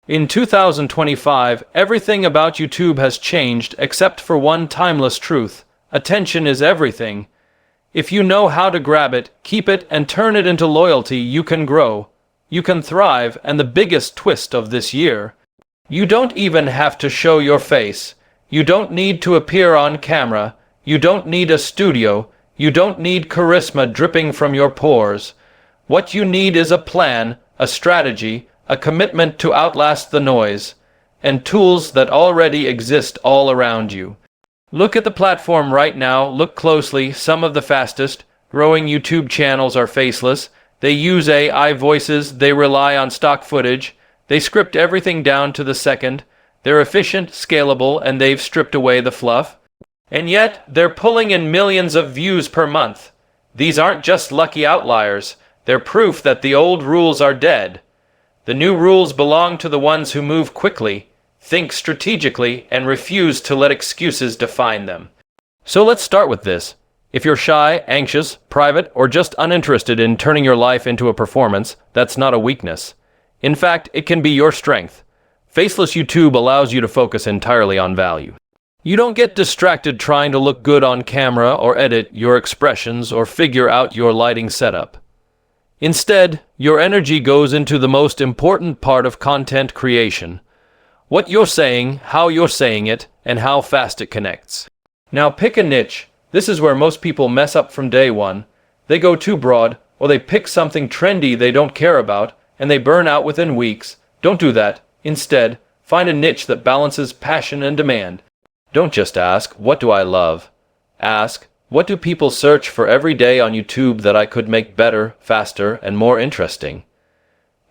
In 2025, everything about YouTube has changed except for one timeless truth. Attention is everything. If you know how to grab it, keep it, and turn it into loyalty, you can grow. You can thrive, and the biggest twist of this year, you don't even have to show your face. You don't need to appear on camera. You don't need a studio. You don't need charisma dripping from your pores. What you need is a plan, a strategy, a commitment to outlast the noise, and tools that already exist all around you. Look at the platform right now. Look closely. Some of the fastest growing YouTube channels are faceless. They use AI voices. They rely on stock footage. They script everything down to the second. They're efficient, scalable, and they've stripped away the fluff. And yet, they're pulling in millions of views per month. These aren't just lucky outliers. They're proof that the old rules are dead. The new rules belong to the ones who move quickly, think strategically, and refuse to let excuses define them. So let's start with this. If you're shy, anxious, private, or just uninterested in turning your life into a performance, that's not a weakness. In fact, it can be your strength. Faceless YouTube allows you to focus entirely on value. You don't get distracted trying to look good on camera or edit your expressions or figure out your lighting setup. Instead, your energy goes into the most important part of content creation. What you're saying, how you're saying it, and how fast it connects. Now pick a niche. This is where most people mess up from day one. They go too broad, or they pick something trendy they don't care about, and they burn out within weeks. Don't do that. Instead, find a niche that balances passion and demand. Don't just ask, what do I love? Ask, what do people search for every day on YouTube that I could make better, faster, and more interesting?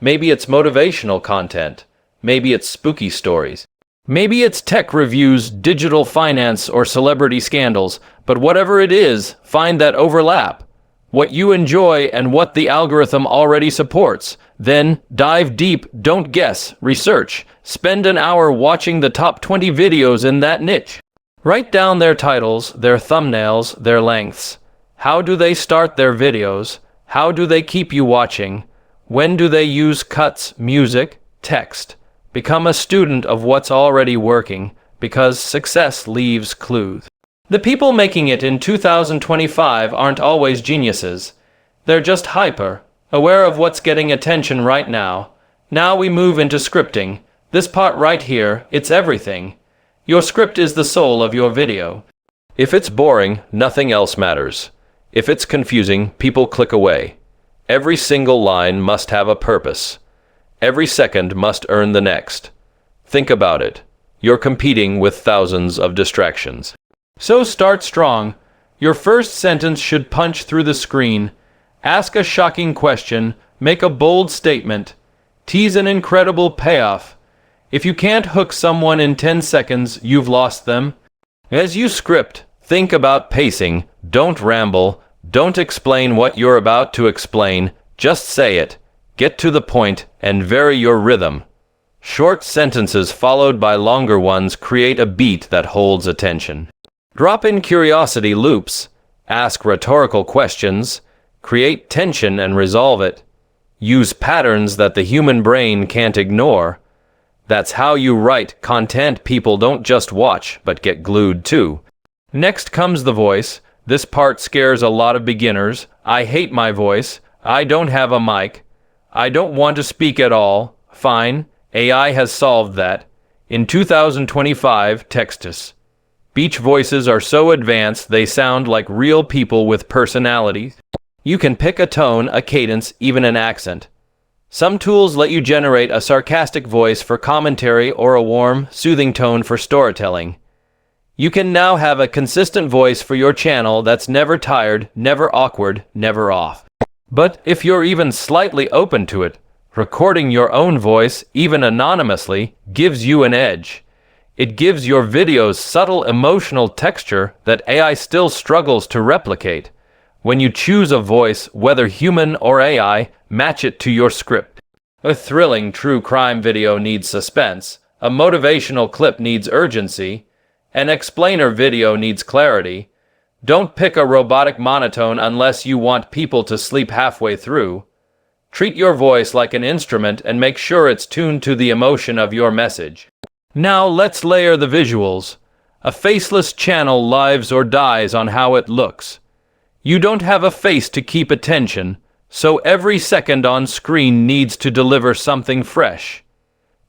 Maybe it's motivational content. Maybe it's spooky stories. Maybe it's tech reviews, digital finance, or celebrity scandals. But whatever it is, find that overlap. What you enjoy and what the algorithm already supports. Then dive deep, don't guess, research. Spend an hour watching the top 20 videos in that niche. Write down their titles, their thumbnails, their lengths. How do they start their videos? How do they keep you watching? When do they use cuts, music, text? Become a student of what's already working, because success leaves clues. The people making it in 2025 aren't always geniuses. They're just hyper, aware of what's getting attention right now. Now we move into scripting. This part right here, it's everything. Your script is the soul of your video. If it's boring, nothing else matters. If it's confusing, people click away. Every single line must have a purpose. Every second must earn the next. Think about it. You're competing with thousands of distractions. So start strong. Your first sentence should punch through the screen. Ask a shocking question. Make a bold statement. Tease an incredible payoff. If you can't hook someone in 10 seconds, you've lost them. As you script, think about pacing. Don't ramble. Don't explain what you're about to explain. Just say it. Get to the point and vary your rhythm. Short sentences followed by longer ones create a beat that holds attention. Drop in curiosity loops. Ask rhetorical questions. Create tension and resolve it. Use patterns that the human brain can't ignore. That's how you write content people don't just watch, but get glued to. Next comes the voice. This part scares a lot of beginners. I hate my voice. I don't have a mic. I don't want to speak at all. Fine, AI has solved that. In 2025, text us. Beach voices are so advanced they sound like real people with personalities. You can pick a tone, a cadence, even an accent. Some tools let you generate a sarcastic voice for commentary or a warm, soothing tone for storytelling. You can now have a consistent voice for your channel that's never tired, never awkward, never off. But if you're even slightly open to it, recording your own voice, even anonymously, gives you an edge. It gives your videos subtle emotional texture that AI still struggles to replicate. When you choose a voice, whether human or AI, match it to your script. A thrilling true crime video needs suspense. A motivational clip needs urgency. An explainer video needs clarity. Don't pick a robotic monotone unless you want people to sleep halfway through. Treat your voice like an instrument and make sure it's tuned to the emotion of your message. Now let's layer the visuals. A faceless channel lives or dies on how it looks. You don't have a face to keep attention, so every second on screen needs to deliver something fresh.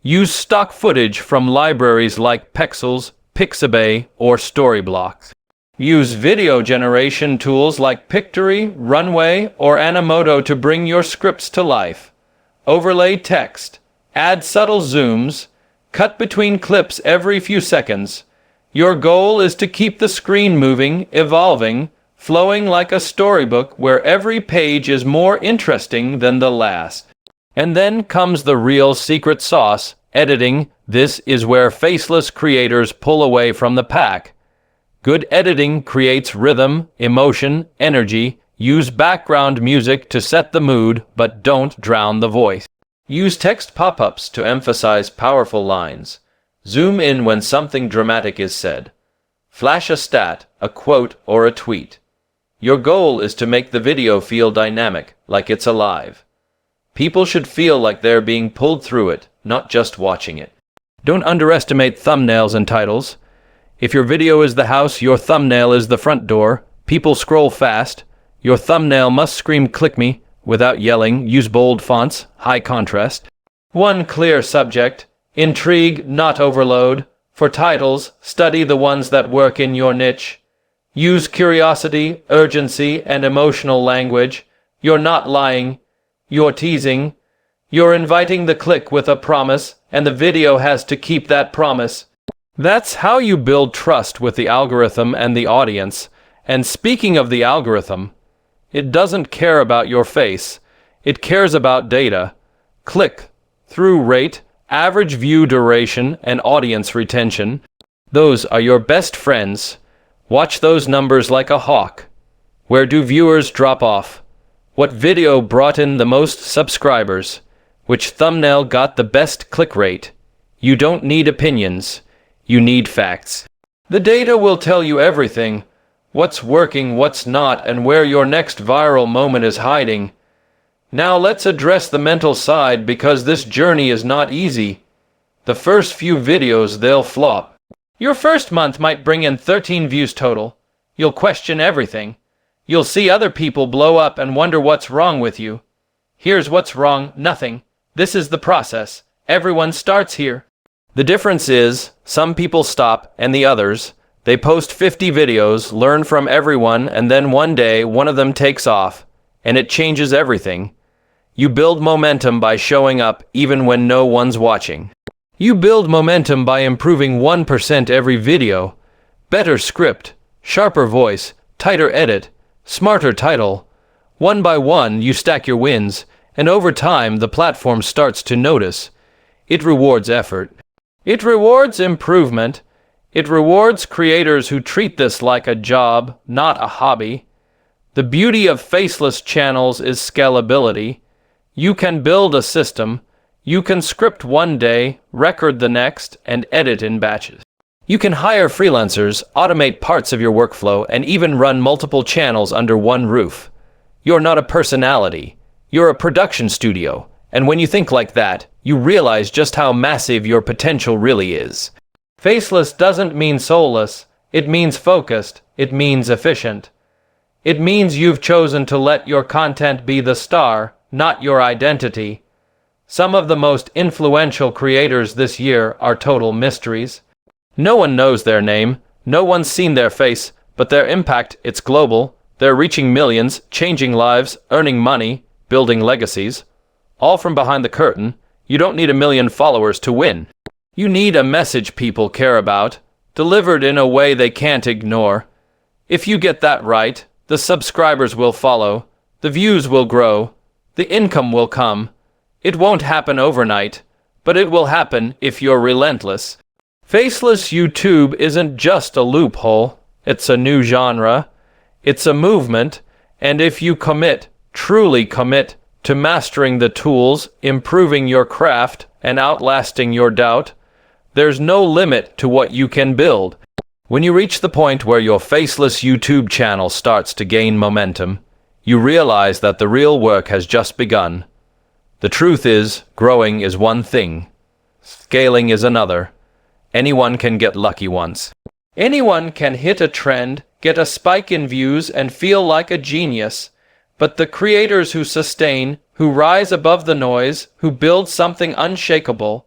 Use stock footage from libraries like Pexels, Pixabay, or Storyblocks. Use video generation tools like Pictory, Runway, or Animoto to bring your scripts to life. Overlay text, add subtle zooms, cut between clips every few seconds. Your goal is to keep the screen moving, evolving, flowing like a storybook where every page is more interesting than the last. And then comes the real secret sauce, editing. This is where faceless creators pull away from the pack. Good editing creates rhythm, emotion, energy. Use background music to set the mood, but don't drown the voice. Use text pop-ups to emphasize powerful lines. Zoom in when something dramatic is said. Flash a stat, a quote, or a tweet. Your goal is to make the video feel dynamic, like it's alive. People should feel like they're being pulled through it, not just watching it. Don't underestimate thumbnails and titles. If your video is the house, your thumbnail is the front door. People scroll fast. Your thumbnail must scream "click me" without yelling. Use bold fonts, high contrast. One clear subject. Intrigue, not overload. For titles, study the ones that work in your niche. Use curiosity, urgency, and emotional language. You're not lying. You're teasing. You're inviting the click with a promise, and the video has to keep that promise. That's how you build trust with the algorithm and the audience. And speaking of the algorithm, it doesn't care about your face. It cares about data. Click-through rate, average view duration, and audience retention. Those are your best friends. Watch those numbers like a hawk. Where do viewers drop off? What video brought in the most subscribers? Which thumbnail got the best click rate? You don't need opinions. You need facts. The data will tell you everything. What's working, what's not, and where your next viral moment is hiding. Now let's address the mental side, because this journey is not easy. The first few videos, they'll flop. Your first month might bring in 13 views total. You'll question everything. You'll see other people blow up and wonder what's wrong with you. Here's what's wrong: nothing. This is the process. Everyone starts here. The difference is, some people stop, and the others, they post 50 videos, learn from everyone, and then one day, one of them takes off, and it changes everything. You build momentum by showing up even when no one's watching. You build momentum by improving 1% every video. Better script, sharper voice, tighter edit, smarter title. One by one, you stack your wins, and over time, the platform starts to notice. It rewards effort. It rewards improvement. It rewards creators who treat this like a job, not a hobby. The beauty of faceless channels is scalability. You can build a system. You can script one day, record the next, and edit in batches. You can hire freelancers, automate parts of your workflow, and even run multiple channels under one roof. You're not a personality. You're a production studio. And when you think like that, you realize just how massive your potential really is. Faceless doesn't mean soulless. It means focused. It means efficient. It means you've chosen to let your content be the star, not your identity. Some of the most influential creators this year are total mysteries. No one knows their name. No one's seen their face, but their impact, it's global. They're reaching millions, changing lives, earning money, building legacies. All from behind the curtain. You don't need 1 million followers to win. You need a message people care about, delivered in a way they can't ignore. If you get that right, the subscribers will follow, the views will grow, the income will come. It won't happen overnight, but it will happen if you're relentless. Faceless YouTube isn't just a loophole. It's a new genre. It's a movement. And if you commit, truly commit, to mastering the tools, improving your craft, and outlasting your doubt, there's no limit to what you can build. When you reach the point where your faceless YouTube channel starts to gain momentum, you realize that the real work has just begun. The truth is, growing is one thing. Scaling is another. Anyone can get lucky once. Anyone can hit a trend, get a spike in views, and feel like a genius. But the creators who sustain, who rise above the noise, who build something unshakable,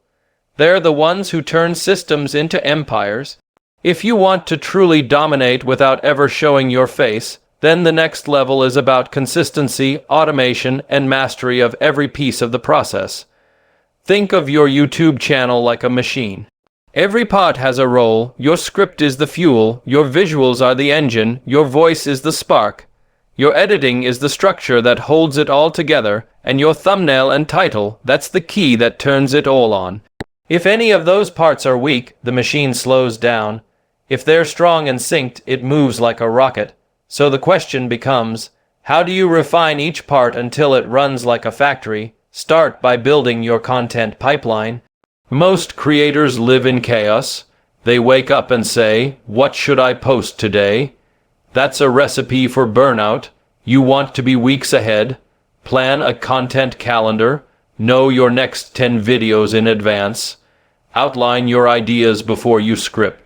they're the ones who turn systems into empires. If you want to truly dominate without ever showing your face, then the next level is about consistency, automation, and mastery of every piece of the process. Think of your YouTube channel like a machine. Every part has a role, your script is the fuel, your visuals are the engine, your voice is the spark. Your editing is the structure that holds it all together, and your thumbnail and title, that's the key that turns it all on. If any of those parts are weak, the machine slows down. If they're strong and synced, it moves like a rocket. So the question becomes, how do you refine each part until it runs like a factory? Start by building your content pipeline. Most creators live in chaos. They wake up and say, "What should I post today?" That's a recipe for burnout. You want to be weeks ahead. Plan a content calendar. Know your next 10 videos in advance. Outline your ideas before you script.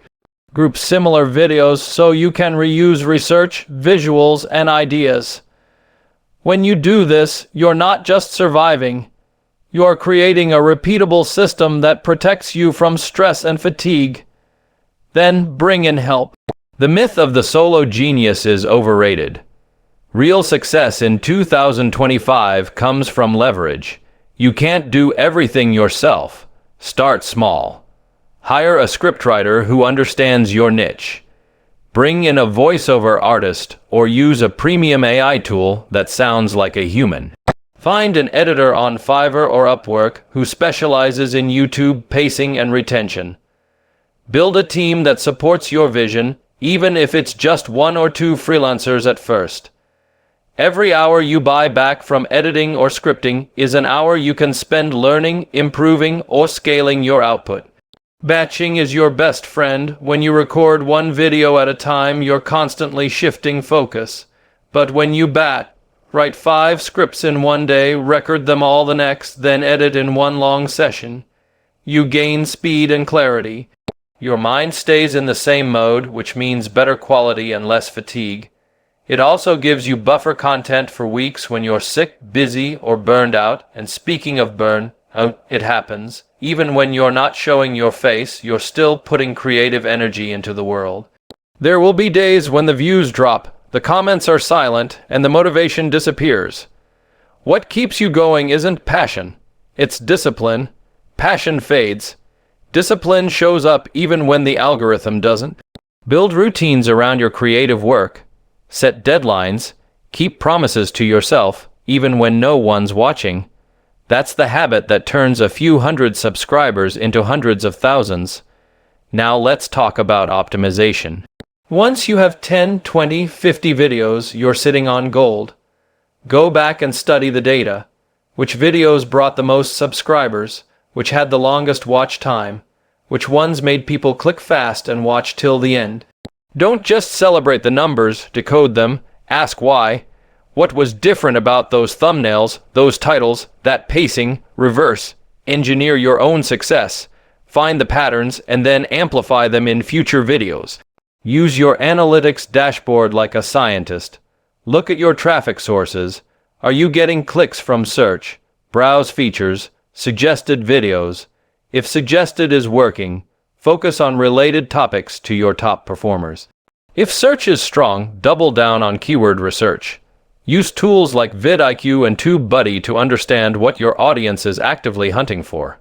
Group similar videos so you can reuse research, visuals, and ideas. When you do this, you're not just surviving. You're creating a repeatable system that protects you from stress and fatigue. Then bring in help. The myth of the solo genius is overrated. Real success in 2025 comes from leverage. You can't do everything yourself. Start small. Hire a scriptwriter who understands your niche. Bring in a voiceover artist or use a premium AI tool that sounds like a human. Find an editor on Fiverr or Upwork who specializes in YouTube pacing and retention. Build a team that supports your vision, even if it's just 1 or 2 freelancers at first. Every hour you buy back from editing or scripting is an hour you can spend learning, improving, or scaling your output. Batching is your best friend. When you record one video at a time, you're constantly shifting focus. But when you write 5 scripts in one day, record them all the next, then edit in one long session, you gain speed and clarity. Your mind stays in the same mode, which means better quality and less fatigue. It also gives you buffer content for weeks when you're sick, busy, or burned out. And speaking of it happens. Even when you're not showing your face, you're still putting creative energy into the world. There will be days when the views drop, the comments are silent, and the motivation disappears. What keeps you going isn't passion. It's discipline. Passion fades. Discipline shows up even when the algorithm doesn't. Build routines around your creative work. Set deadlines. Keep promises to yourself, even when no one's watching. That's the habit that turns a few hundred subscribers into hundreds of thousands. Now let's talk about optimization. Once you have 10, 20, 50 videos, you're sitting on gold. Go back and study the data. Which videos brought the most subscribers? Which had the longest watch time? Which ones made people click fast and watch till the end? Don't just celebrate the numbers, decode them, ask why. What was different about those thumbnails, those titles, that pacing, reverse, engineer your own success, find the patterns, and then amplify them in future videos. Use your analytics dashboard like a scientist. Look at your traffic sources. Are you getting clicks from search? Browse features, suggested videos. If suggested is working, focus on related topics to your top performers. If search is strong, double down on keyword research. Use tools like vidIQ and TubeBuddy to understand what your audience is actively hunting for.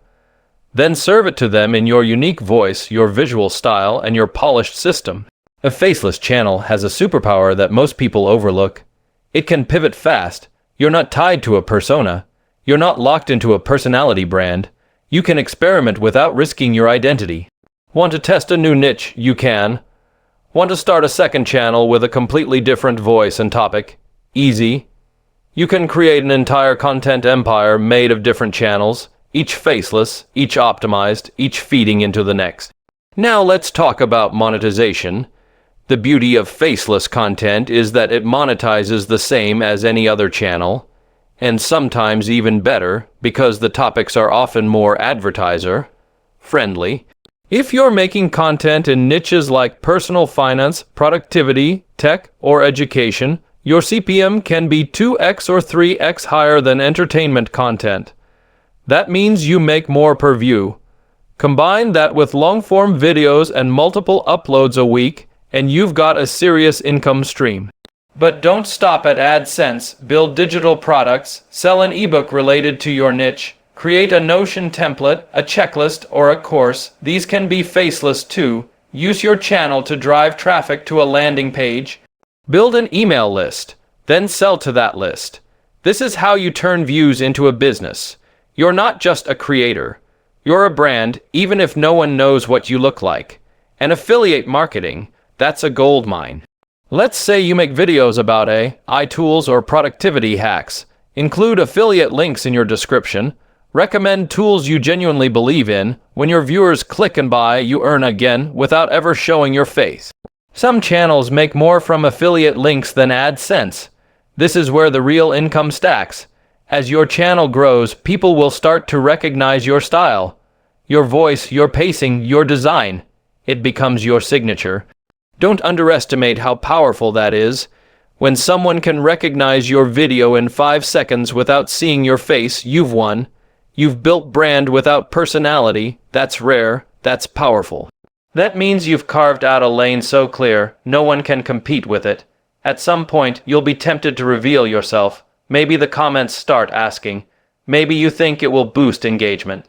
Then serve it to them in your unique voice, your visual style, and your polished system. A faceless channel has a superpower that most people overlook. It can pivot fast. You're not tied to a persona. You're not locked into a personality brand. You can experiment without risking your identity. Want to test a new niche? You can. Want to start a second channel with a completely different voice and topic? Easy. You can create an entire content empire made of different channels, each faceless, each optimized, each feeding into the next. Now let's talk about monetization. The beauty of faceless content is that it monetizes the same as any other channel. and sometimes even better because the topics are often more advertiser-friendly. If you're making content in niches like personal finance, productivity, tech, or education, your CPM can be 2x or 3x higher than entertainment content. That means you make more per view. Combine that with long-form videos and multiple uploads a week, and you've got a serious income stream. But don't stop at AdSense. Build digital products, sell an ebook related to your niche, create a Notion template, a checklist, or a course. These can be faceless too. Use your channel to drive traffic to a landing page. Build an email list, then sell to that list. This is how you turn views into a business. You're not just a creator. You're a brand, even if no one knows what you look like. And affiliate marketing, that's a gold mine. Let's say you make videos about AI tools or productivity hacks. Include affiliate links in your description. Recommend tools you genuinely believe in. When your viewers click and buy, you earn again without ever showing your face. Some channels make more from affiliate links than AdSense. This is where the real income stacks. As your channel grows, people will start to recognize your style, your voice, your pacing, your design. It becomes your signature. Don't underestimate how powerful that is. When someone can recognize your video in 5 seconds without seeing your face, you've won. You've built brand without personality. That's rare. That's powerful. That means you've carved out a lane so clear, no one can compete with it. At some point, you'll be tempted to reveal yourself. Maybe the comments start asking. Maybe you think it will boost engagement.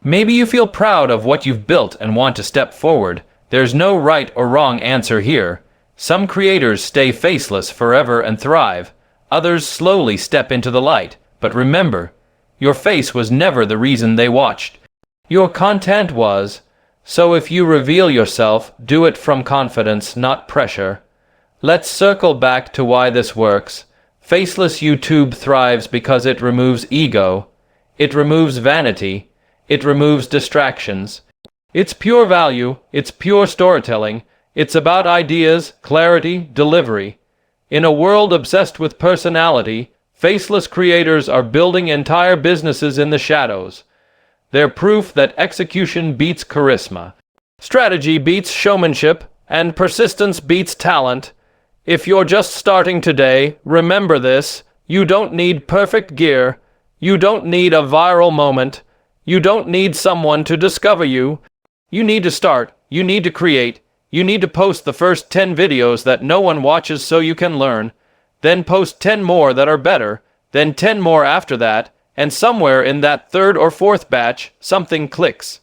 Maybe you feel proud of what you've built and want to step forward. There's no right or wrong answer here. Some creators stay faceless forever and thrive. Others slowly step into the light. But remember, your face was never the reason they watched. Your content was. So if you reveal yourself, do it from confidence, not pressure. Let's circle back to why this works. Faceless YouTube thrives because it removes ego. It removes vanity. It removes distractions. It's pure value. It's pure storytelling. It's about ideas, clarity, delivery. In a world obsessed with personality, faceless creators are building entire businesses in the shadows. They're proof that execution beats charisma. Strategy beats showmanship, and persistence beats talent. If you're just starting today, remember this. You don't need perfect gear. You don't need a viral moment. You don't need someone to discover you. You need to start. You need to create. You need to post the first 10 videos that no one watches so you can learn. Then post 10 more that are better. Then 10 more after that. And somewhere in that third or fourth batch, something clicks.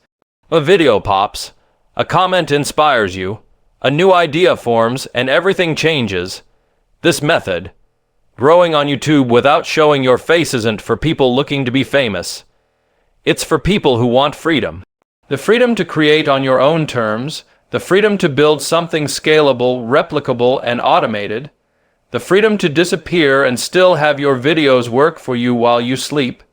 A video pops. A comment inspires you. A new idea forms and everything changes. This method, growing on YouTube without showing your face, isn't for people looking to be famous. It's for people who want freedom. The freedom to create on your own terms, the freedom to build something scalable, replicable, and automated, the freedom to disappear and still have your videos work for you while you sleep.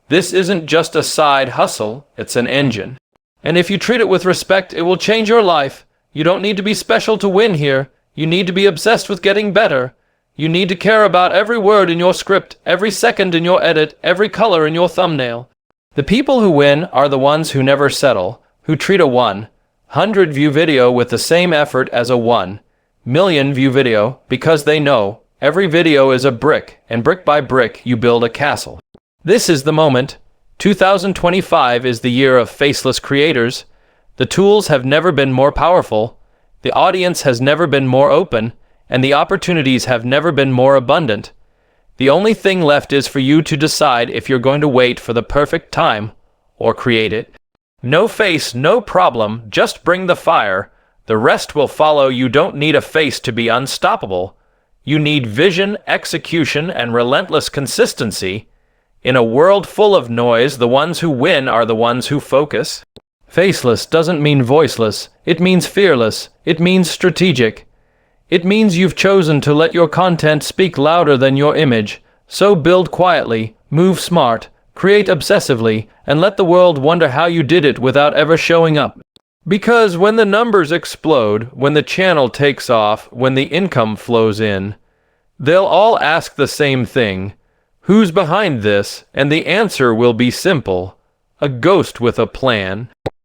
This isn't just a side hustle, it's an engine. And if you treat it with respect, it will change your life. You don't need to be special to win here. You need to be obsessed with getting better. You need to care about every word in your script, every second in your edit, every color in your thumbnail. The people who win are the ones who never settle, who treat a 100 view video with the same effort as a 1 million view video, because they know every video is a brick, and brick by brick you build a castle. This is the moment. 2025 is the year of faceless creators. The tools have never been more powerful, the audience has never been more open, and the opportunities have never been more abundant. The only thing left is for you to decide if you're going to wait for the perfect time or create it. No face, no problem, just bring the fire. The rest will follow. You don't need a face to be unstoppable. You need vision, execution, and relentless consistency. In a world full of noise, the ones who win are the ones who focus. Faceless doesn't mean voiceless. It means fearless. It means strategic. It means you've chosen to let your content speak louder than your image. So build quietly, move smart, create obsessively, and let the world wonder how you did it without ever showing up. Because when the numbers explode, when the channel takes off, when the income flows in, they'll all ask the same thing. Who's behind this? And the answer will be simple: a ghost with a plan.